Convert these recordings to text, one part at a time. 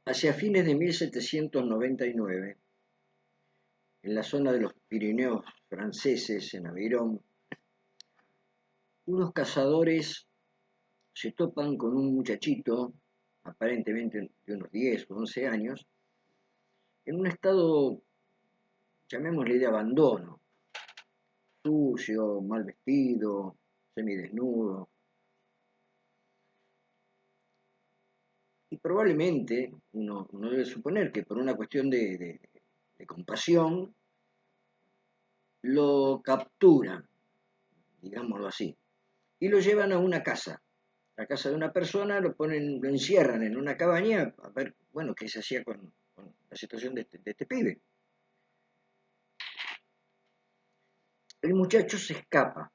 Hacia fines de 1799, en la zona de los Pirineos franceses, en Aveyron, unos cazadores se topan con un muchachito, aparentemente de unos 10 o 11 años, en un estado, llamémosle, de abandono, sucio, mal vestido, semidesnudo. Y probablemente uno debe suponer que por una cuestión de compasión lo capturan, digámoslo así, y lo llevan a una casa, la casa de una persona, lo encierran en una cabaña a ver, bueno, qué se hacía con la situación de este pibe. El muchacho se escapa,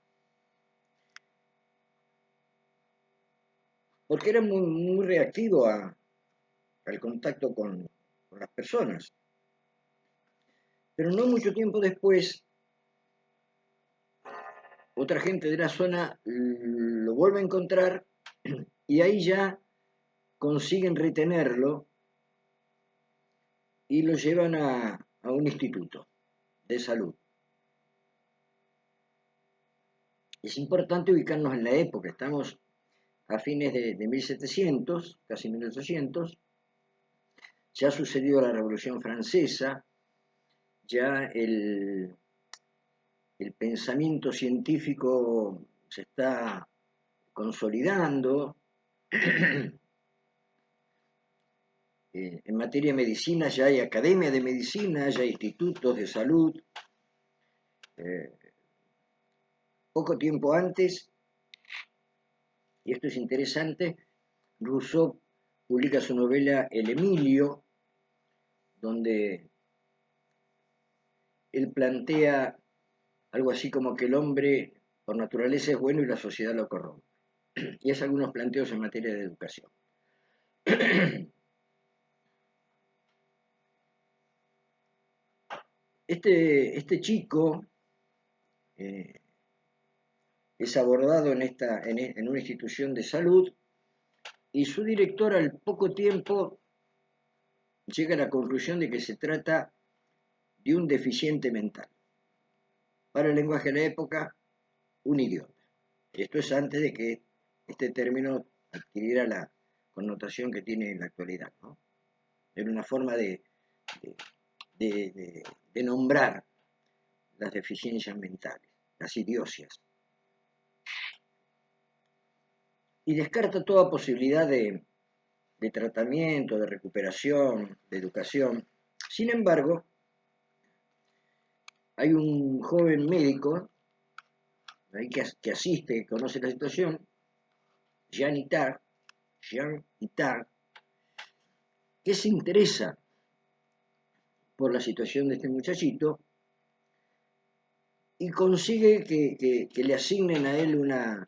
porque era muy reactivo al contacto con las personas. Pero no mucho tiempo después, otra gente de la zona lo vuelve a encontrar y ahí ya consiguen retenerlo y lo llevan a un instituto de salud. Es importante ubicarnos en la época, estamos a fines de 1700, casi 1800, ya ha sucedido la Revolución Francesa, ya el pensamiento científico se está consolidando. En materia de medicina ya hay academia de medicina, ya hay institutos de salud. Poco tiempo antes, y esto es interesante, Rousseau publica su novela El Emilio, donde él plantea algo así como que el hombre por naturaleza es bueno y la sociedad lo corrompe. Y hace algunos planteos en materia de educación. Este chico eh, es abordado en una institución de salud y su director al poco tiempo llega a la conclusión de que se trata de un deficiente mental. Para el lenguaje de la época, un idiota. Esto es antes de que este término adquiriera la connotación que tiene en la actualidad, ¿no? Era una forma de nombrar las deficiencias mentales, las idiosias. Y descarta toda posibilidad de tratamiento, de recuperación, de educación. Sin embargo, hay un joven médico ahí que asiste, que conoce la situación, Jean Itard, que se interesa por la situación de este muchachito y consigue que le asignen a él la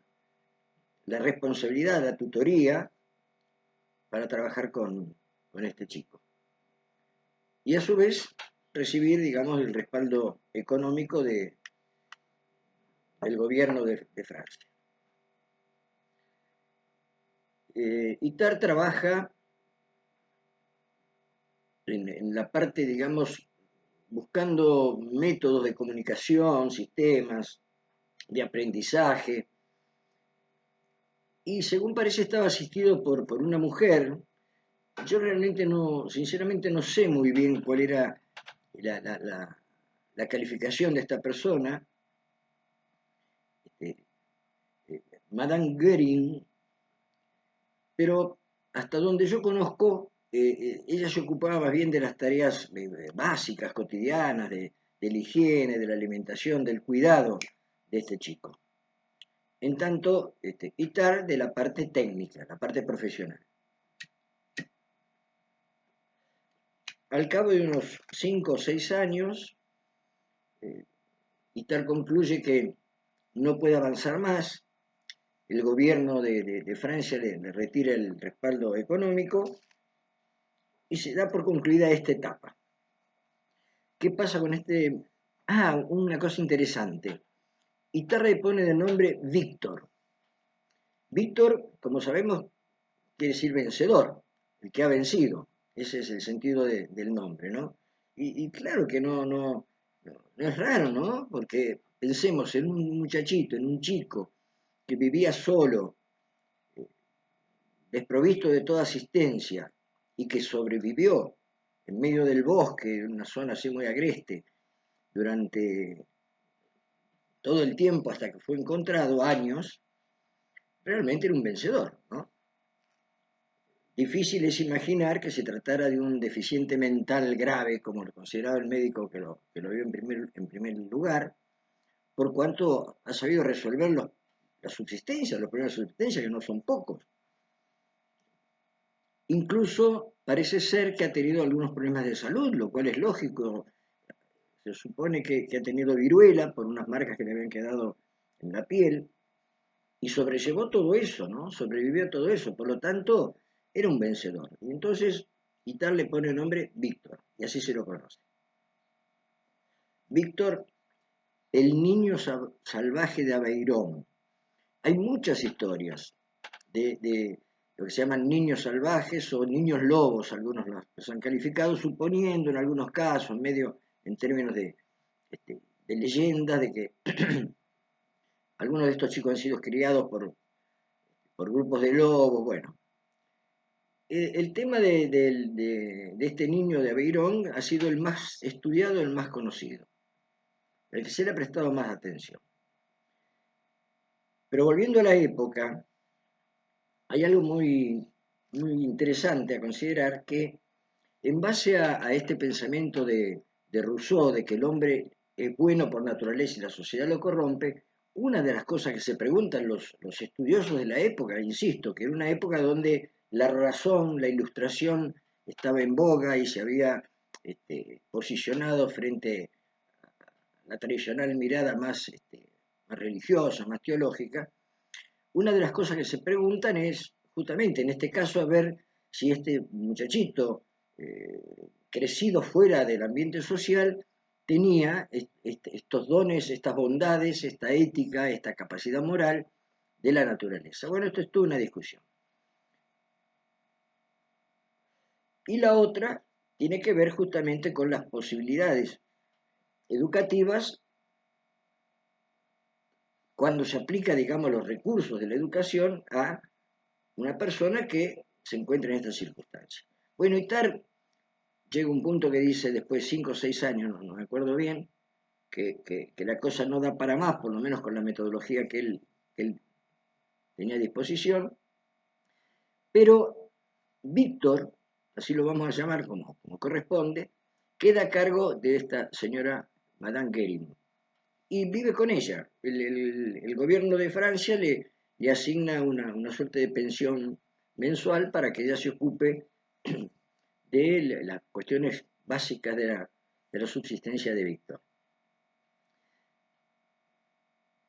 responsabilidad, la tutoría, para trabajar con este chico. Y a su vez recibir, digamos, el respaldo económico del gobierno de Francia. Itard trabaja en la parte, digamos, buscando métodos de comunicación, sistemas de aprendizaje, y según parece estaba asistido por una mujer. Yo realmente no, sinceramente no sé muy bien cuál era la calificación de esta persona, este, Madame Göring, pero hasta donde yo conozco, ella se ocupaba más bien de las tareas básicas, cotidianas, de la higiene, de la alimentación, del cuidado de este chico. En tanto, Itard de la parte técnica, la parte profesional. Al cabo de unos 5 o 6 años, Itard concluye que no puede avanzar más, el gobierno de Francia le retira el respaldo económico y se da por concluida esta etapa. ¿Qué pasa con este? Ah, una cosa interesante. Itarra le pone de nombre Víctor. Víctor, como sabemos, quiere decir vencedor, el que ha vencido. Ese es el sentido del nombre, ¿no? Y claro que no es raro, ¿no? Porque pensemos en un muchachito, en un chico que vivía solo, desprovisto de toda asistencia y que sobrevivió en medio del bosque, en una zona así muy agreste, durante todo el tiempo hasta que fue encontrado, años, realmente era un vencedor, ¿no? Difícil es imaginar que se tratara de un deficiente mental grave, como lo consideraba el médico que lo vio en primer lugar, por cuanto ha sabido resolver la subsistencia, los problemas de subsistencia, que no son pocos. Incluso parece ser que ha tenido algunos problemas de salud, lo cual es lógico. Se supone que ha tenido viruela por unas marcas que le habían quedado en la piel y sobrellevó todo eso, ¿no? Sobrevivió a todo eso. Por lo tanto, era un vencedor. Y entonces, Itar le pone el nombre Víctor, y así se lo conoce. Víctor, el niño salvaje de Aveirón. Hay muchas historias de lo que se llaman niños salvajes o niños lobos, algunos los han calificado, suponiendo en algunos casos, medio en términos de leyendas, de que algunos de estos chicos han sido criados por grupos de lobos. Bueno, el tema de este niño de Aveirón ha sido el más estudiado, el más conocido, el que se le ha prestado más atención. Pero volviendo a la época, hay algo muy interesante a considerar, que en base a este pensamiento de Rousseau, de que el hombre es bueno por naturaleza y la sociedad lo corrompe, una de las cosas que se preguntan los estudiosos de la época, insisto, que era una época donde la razón, la ilustración estaba en boga y se había posicionado frente a la tradicional mirada más religiosa, más teológica. Una de las cosas que se preguntan es, justamente en este caso, a ver si este muchachito, eh, crecido fuera del ambiente social, tenía estos dones, estas bondades, esta ética, esta capacidad moral de la naturaleza. Bueno, esto es toda una discusión. Y la otra tiene que ver justamente con las posibilidades educativas cuando se aplica, digamos, los recursos de la educación a una persona que se encuentra en estas circunstancias. Bueno, Itar llega a un punto que dice, después de 5 o 6 años, no me acuerdo bien, que la cosa no da para más, por lo menos con la metodología que él tenía a disposición, pero Víctor, así lo vamos a llamar como corresponde, queda a cargo de esta señora Madame Guérin y vive con ella. El gobierno de Francia le asigna una suerte de pensión mensual para que ella se ocupe de las cuestiones básicas de la subsistencia de Víctor.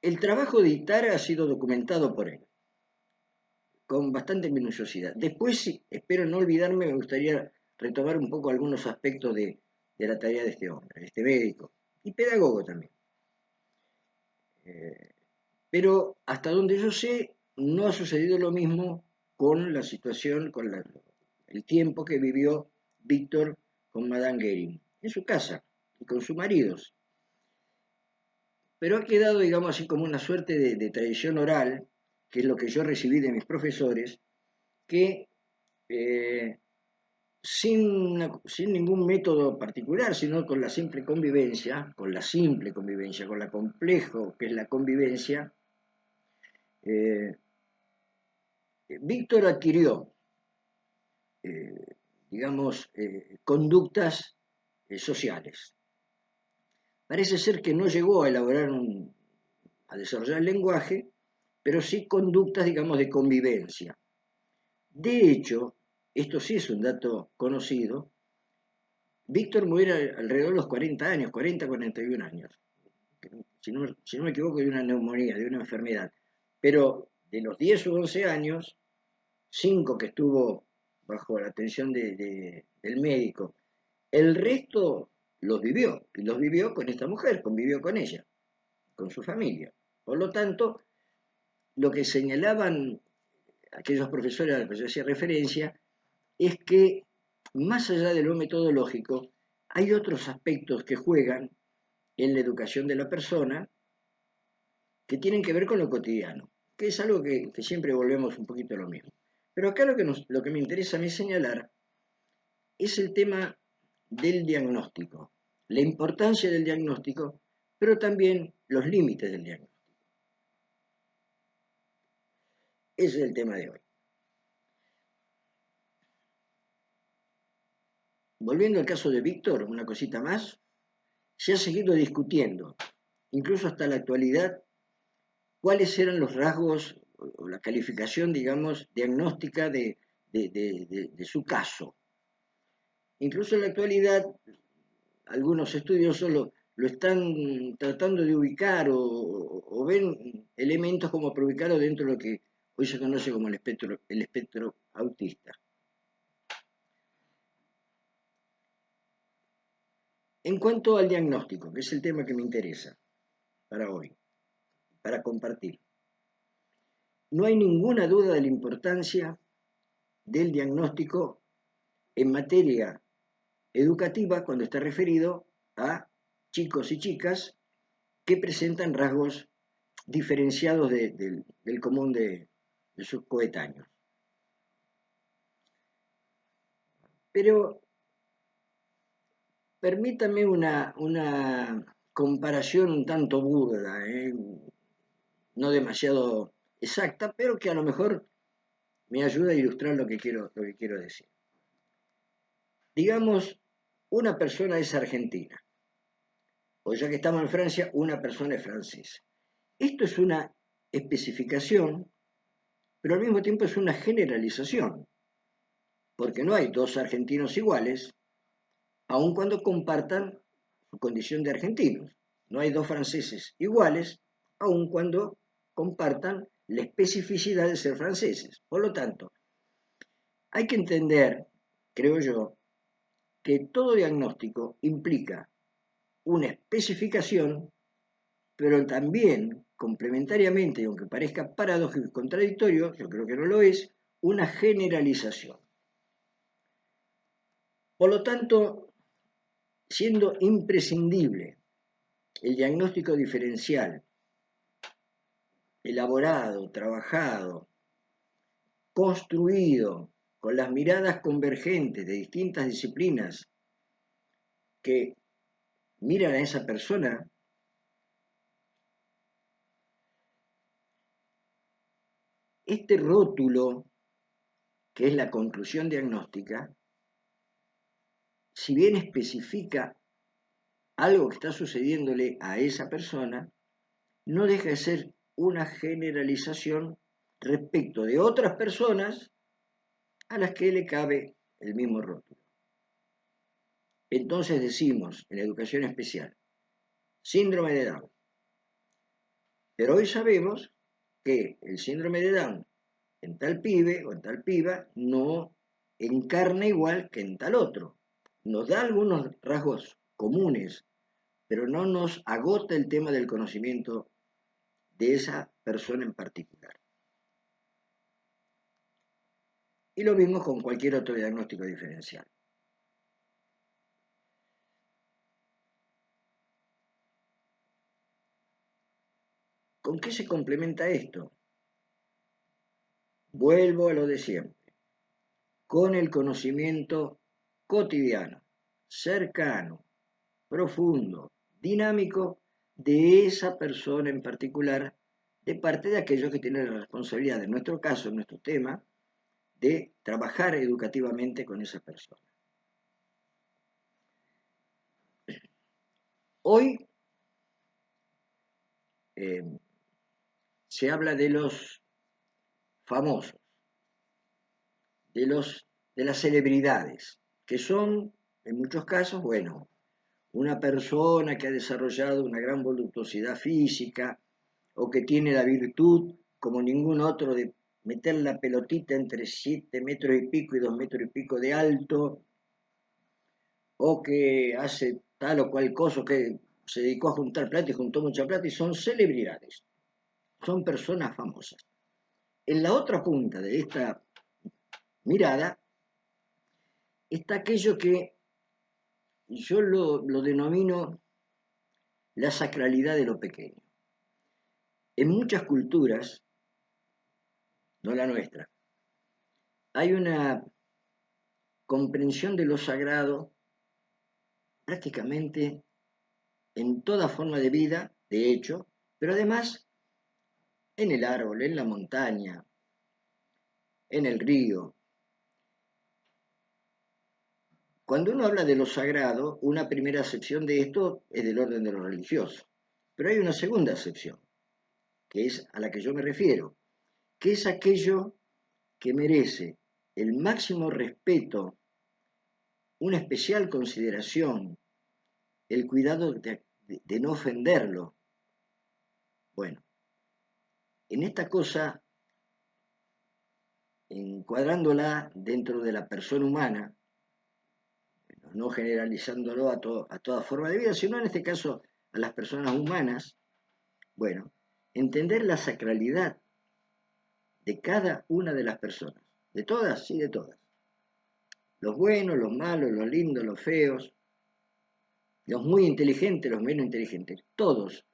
El trabajo de Itara ha sido documentado por él, con bastante minuciosidad. Después, espero no olvidarme, me gustaría retomar un poco algunos aspectos de la tarea de este hombre, de este médico, y pedagogo también. Pero hasta donde yo sé, no ha sucedido lo mismo con la situación, el tiempo que vivió Víctor con Madame Guérin, en su casa y con sus maridos. Pero ha quedado, digamos así, como una suerte de tradición oral, que es lo que yo recibí de mis profesores, que sin ningún método particular, sino con la simple convivencia, con la complejo que es la convivencia, eh, Víctor adquirió, digamos, conductas sociales. Parece ser que no llegó a a desarrollar el lenguaje, pero sí conductas, digamos, de convivencia. De hecho, esto sí es un dato conocido, Víctor muere alrededor de los 40 años, 40, 41 años, si no me equivoco, de una neumonía, de una enfermedad. Pero de los 10 o 11 años, 5 que estuvo bajo la atención del médico, el resto los vivió, y los vivió con esta mujer, convivió con ella, con su familia. Por lo tanto, lo que señalaban aquellos profesores a los que yo hacía referencia es que más allá de lo metodológico, hay otros aspectos que juegan en la educación de la persona que tienen que ver con lo cotidiano, que es algo que siempre volvemos un poquito a lo mismo. Pero acá lo que me interesa a mí señalar es el tema del diagnóstico, la importancia del diagnóstico, pero también los límites del diagnóstico. Ese es el tema de hoy. Volviendo al caso de Víctor, una cosita más, se ha seguido discutiendo, incluso hasta la actualidad, cuáles eran los rasgos o la calificación, digamos, diagnóstica de su caso. Incluso en la actualidad, algunos estudiosos lo están tratando de ubicar o ven elementos como para ubicarlo dentro de lo que hoy se conoce como el espectro autista. En cuanto al diagnóstico, que es el tema que me interesa para hoy, para compartir, no hay ninguna duda de la importancia del diagnóstico en materia educativa cuando está referido a chicos y chicas que presentan rasgos diferenciados del común de sus coetáneos. Pero permítame una comparación un tanto burda, no demasiado exacta, pero que a lo mejor me ayuda a ilustrar lo que quiero decir. Digamos, una persona es argentina, o ya que estamos en Francia, una persona es francesa. Esto es una especificación, pero al mismo tiempo es una generalización, porque no hay dos argentinos iguales, aun cuando compartan su condición de argentinos. No hay dos franceses iguales, aun cuando compartan la especificidad de ser franceses. Por lo tanto, hay que entender, creo yo, que todo diagnóstico implica una especificación, pero también, complementariamente, y aunque parezca paradójico y contradictorio, yo creo que no lo es, una generalización. Por lo tanto, siendo imprescindible el diagnóstico diferencial, elaborado, trabajado, construido, con las miradas convergentes de distintas disciplinas que miran a esa persona, este rótulo, que es la conclusión diagnóstica, si bien especifica algo que está sucediéndole a esa persona, no deja de ser una generalización respecto de otras personas a las que le cabe el mismo rótulo. Entonces decimos en la educación especial, síndrome de Down. Pero hoy sabemos que el síndrome de Down en tal pibe o en tal piba no encarna igual que en tal otro. Nos da algunos rasgos comunes, pero no nos agota el tema del conocimiento de esa persona en particular. Y lo mismo con cualquier otro diagnóstico diferencial. ¿Con qué se complementa esto? Vuelvo a lo de siempre, con el conocimiento cotidiano, cercano, profundo, dinámico de esa persona en particular, de parte de aquellos que tienen la responsabilidad, en nuestro caso, en nuestro tema, de trabajar educativamente con esa persona. Hoy se habla de los famosos, de las celebridades, que son, en muchos casos, bueno, una persona que ha desarrollado una gran voluptuosidad física o que tiene la virtud, como ningún otro, de meter la pelotita entre 7 metros y pico y 2 metros y pico de alto, o que hace tal o cual cosa, que se dedicó a juntar plata y juntó mucha plata, y son celebridades. son personas famosas. En la otra punta de esta mirada está aquello que yo lo denomino la sacralidad de lo pequeño. En muchas culturas, no la nuestra, hay una comprensión de lo sagrado prácticamente en toda forma de vida, de hecho, pero además en el árbol, en la montaña, en el río. Cuando uno habla de lo sagrado, una primera acepción de esto es del orden de lo religioso, pero hay una segunda acepción, que es a la que yo me refiero, que es aquello que merece el máximo respeto, una especial consideración, el cuidado de no ofenderlo. Bueno, en esta cosa, encuadrándola dentro de la persona humana, no generalizándolo a toda forma de vida, sino en este caso a las personas humanas, bueno, entender la sacralidad de cada una de las personas, de todas, sí, de todas. Los buenos, los malos, los lindos, los feos, los muy inteligentes, los menos inteligentes, todos,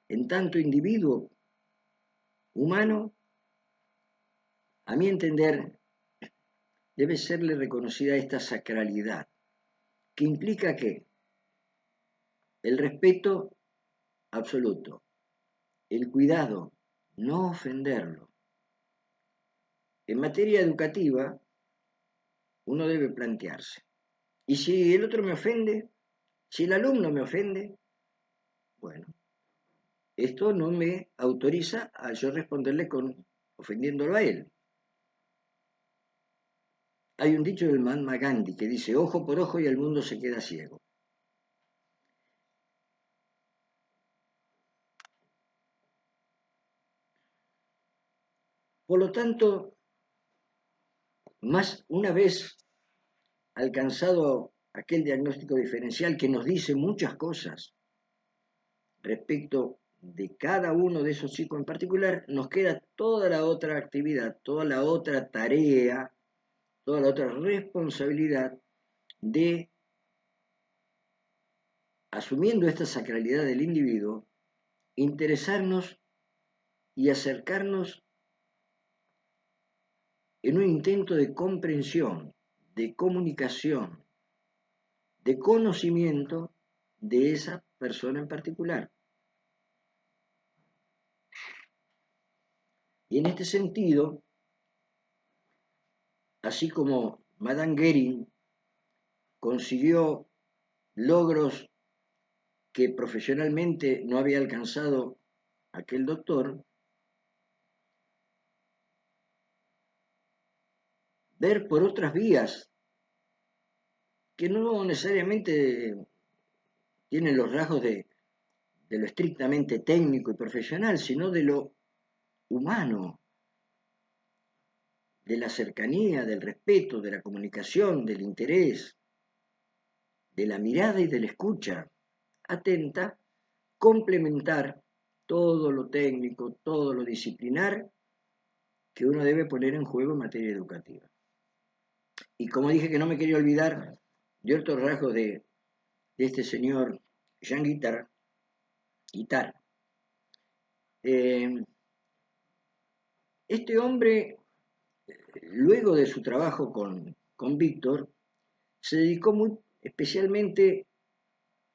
en tanto individuo humano, a mi entender, debe serle reconocida esta sacralidad, que implica que el respeto absoluto, el cuidado, no ofenderlo. En materia educativa, uno debe plantearse, ¿y si el otro me ofende? Si el alumno me ofende, bueno, esto no me autoriza a yo responderle ofendiéndolo a él. Hay un dicho del Mahatma Gandhi que dice, ojo por ojo y el mundo se queda ciego. Por lo tanto, más una vez alcanzado aquel diagnóstico diferencial que nos dice muchas cosas respecto de cada uno de esos chicos en particular, nos queda toda la otra actividad, toda la otra tarea, toda la otra responsabilidad de, asumiendo esta sacralidad del individuo, interesarnos y acercarnos en un intento de comprensión, de comunicación, de conocimiento de esa persona en particular. Y en este sentido, así como Madame Guérin consiguió logros que profesionalmente no había alcanzado aquel doctor, ver por otras vías que no necesariamente tienen los rasgos de lo estrictamente técnico y profesional, sino de lo humano, de la cercanía, del respeto, de la comunicación, del interés, de la mirada y de la escucha atenta, complementar todo lo técnico, todo lo disciplinar que uno debe poner en juego en materia educativa. Y como dije que no me quería olvidar de otros rasgos de este señor Jean Guittard. Este hombre, luego de su trabajo con Víctor, se dedicó muy especialmente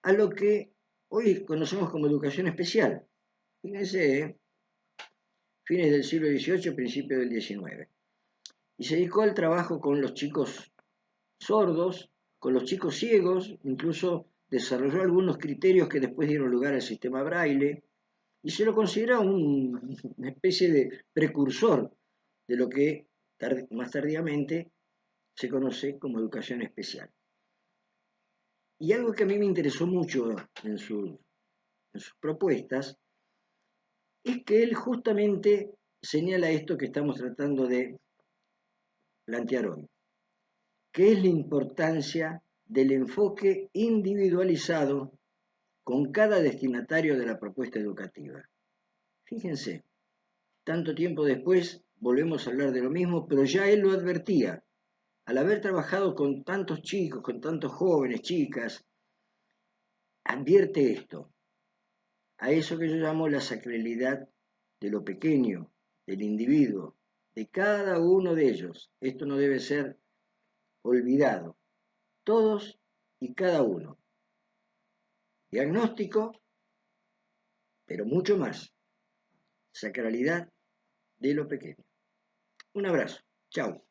a lo que hoy conocemos como educación especial. Fíjense, fines del siglo XVIII, principios del XIX. Y se dedicó al trabajo con los chicos sordos, con los chicos ciegos, incluso desarrolló algunos criterios que después dieron lugar al sistema Braille, y se lo considera una especie de precursor de lo que más tardíamente se conoce como educación especial. Y algo que a mí me interesó mucho en sus propuestas es que él justamente señala esto que estamos tratando de plantear hoy, que es la importancia del enfoque individualizado con cada destinatario de la propuesta educativa. Fíjense, tanto tiempo después volvemos a hablar de lo mismo, pero ya él lo advertía. Al haber trabajado con tantos chicos, con tantos jóvenes, chicas, advierte esto, a eso que yo llamo la sacralidad de lo pequeño, del individuo, de cada uno de ellos. Esto no debe ser olvidado. Todos y cada uno. Diagnóstico, pero mucho más. Sacralidad de lo pequeño. Un abrazo. Chao.